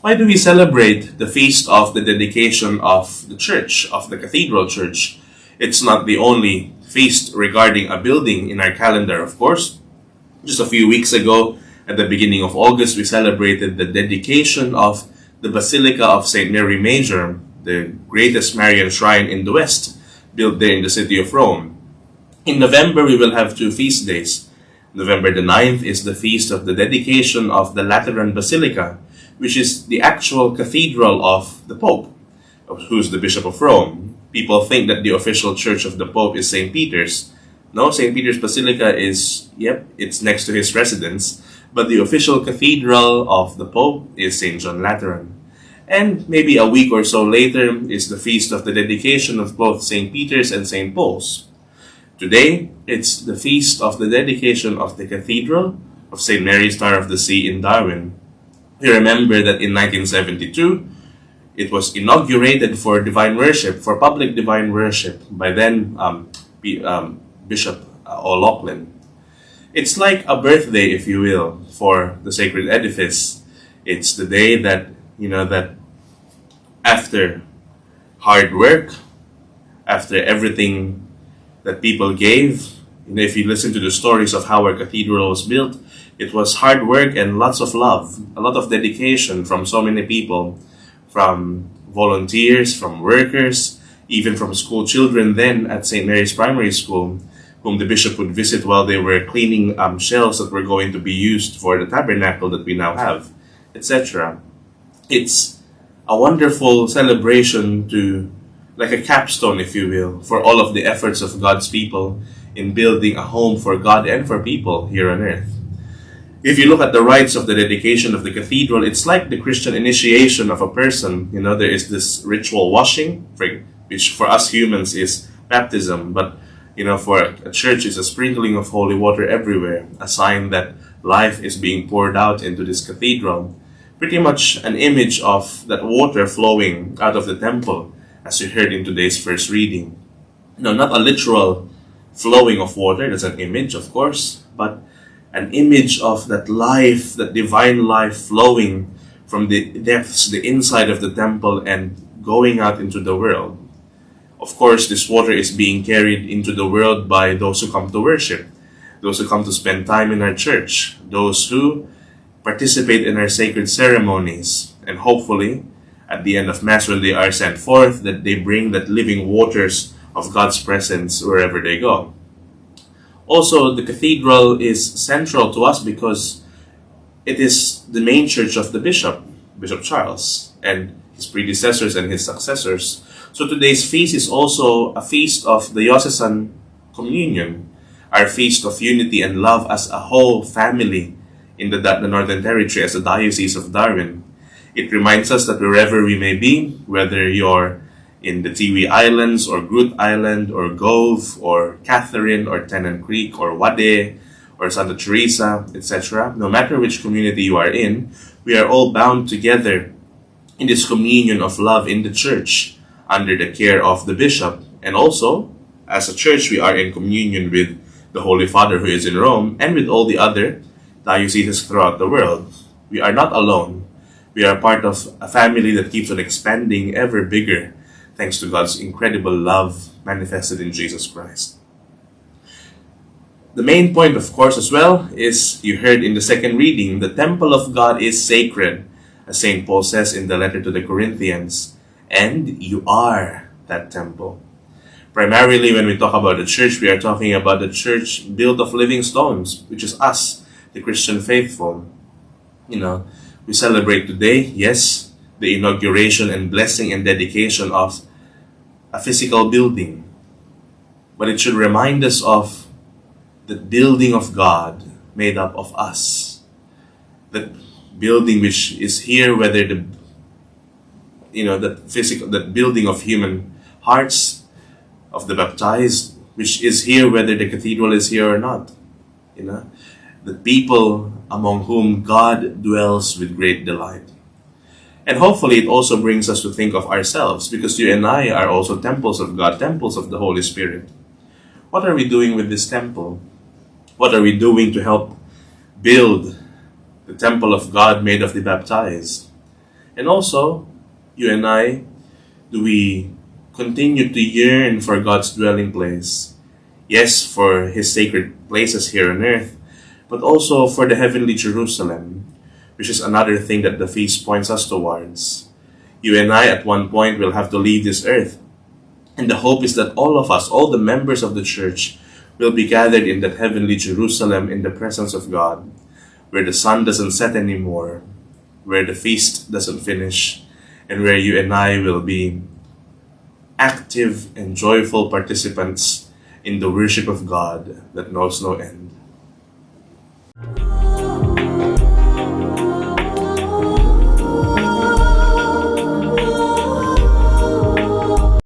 Why do we celebrate the feast of the dedication of the church, of the cathedral church? It's not the only feast regarding a building in our calendar, of course. Just a few weeks ago, at the beginning of August, we celebrated the dedication of the Basilica of St. Mary Major, the greatest Marian shrine in the West, built there in the city of Rome. In November, we will have two feast days. November the 9th is the feast of the dedication of the Lateran Basilica, which is the actual cathedral of the Pope, who's the Bishop of Rome. People think that the official church of the Pope is St. Peter's. No, St. Peter's Basilica is, it's next to his residence, but the official cathedral of the Pope is St. John Lateran. And maybe a week or so later is the feast of the dedication of both St. Peter's and St. Paul's. Today, it's the feast of the dedication of the Cathedral of St. Mary Star of the Sea in Darwin. We remember that in 1972, it was inaugurated for divine worship, for public divine worship, by then Bishop O'Loughlin. It's like a birthday, if you will, for the sacred edifice. It's the day that, that after hard work, after everything that people gave, if you listen to the stories of how our cathedral was built, it was hard work and lots of love, a lot of dedication from so many people, from volunteers, from workers, even from school children then at St. Mary's Primary School, whom the bishop would visit while they were cleaning shelves that were going to be used for the tabernacle that we now have, etc. It's a wonderful celebration like a capstone, if you will, for all of the efforts of God's people in building a home for God and for people here on earth. If you look at the rites of the dedication of the cathedral, it's like the Christian initiation of a person. There is this ritual washing, which for us humans is baptism, but for a church is a sprinkling of holy water everywhere, a sign that life is being poured out into this cathedral. Pretty much an image of that water flowing out of the temple, as you heard in today's first reading. Not a literal flowing of water, that's an image, of course, but an image of that life, that divine life flowing from the depths, the inside of the temple and going out into the world. Of course, this water is being carried into the world by those who come to worship, those who come to spend time in our church, those who participate in our sacred ceremonies, and hopefully, at the end of Mass when they are sent forth, that they bring that living waters of God's presence wherever they go. Also, the cathedral is central to us because it is the main church of the bishop, Bishop Charles, and his predecessors and his successors. So today's feast is also a feast of the diocesan communion, our feast of unity and love as a whole family in the Northern Territory, as the Diocese of Darwin. It reminds us that wherever we may be, whether you're in the Tiwi Islands or Groot Island or Gove or Catherine or Tennant Creek or Wade or Santa Teresa, etc., no matter which community you are in, we are all bound together in this communion of love in the church under the care of the bishop. And also, as a church, we are in communion with the Holy Father who is in Rome and with all the other dioceses throughout the world. We are not alone. We are part of a family that keeps on expanding ever bigger thanks to God's incredible love manifested in Jesus Christ. The main point, of course, as well, is you heard in the second reading, the temple of God is sacred, as St. Paul says in the letter to the Corinthians, and you are that temple. Primarily, when we talk about the church, we are talking about the church built of living stones, which is us, the Christian faithful. We celebrate today, yes, the inauguration and blessing and dedication of a physical building. But it should remind us of the building of God made up of us. That building which is here, whether that building of human hearts, of the baptized, which is here whether the cathedral is here or not. The people among whom God dwells with great delight. And hopefully it also brings us to think of ourselves, because you and I are also temples of God, temples of the Holy Spirit. What are we doing with this temple? What are we doing to help build the temple of God made of the baptized? And also, you and I, do we continue to yearn for God's dwelling place? Yes, for His sacred places here on earth, but also for the heavenly Jerusalem, which is another thing that the feast points us towards. You and I at one point will have to leave this earth. And the hope is that all of us, all the members of the church, will be gathered in that heavenly Jerusalem in the presence of God, where the sun doesn't set anymore, where the feast doesn't finish, and where you and I will be active and joyful participants in the worship of God that knows no end.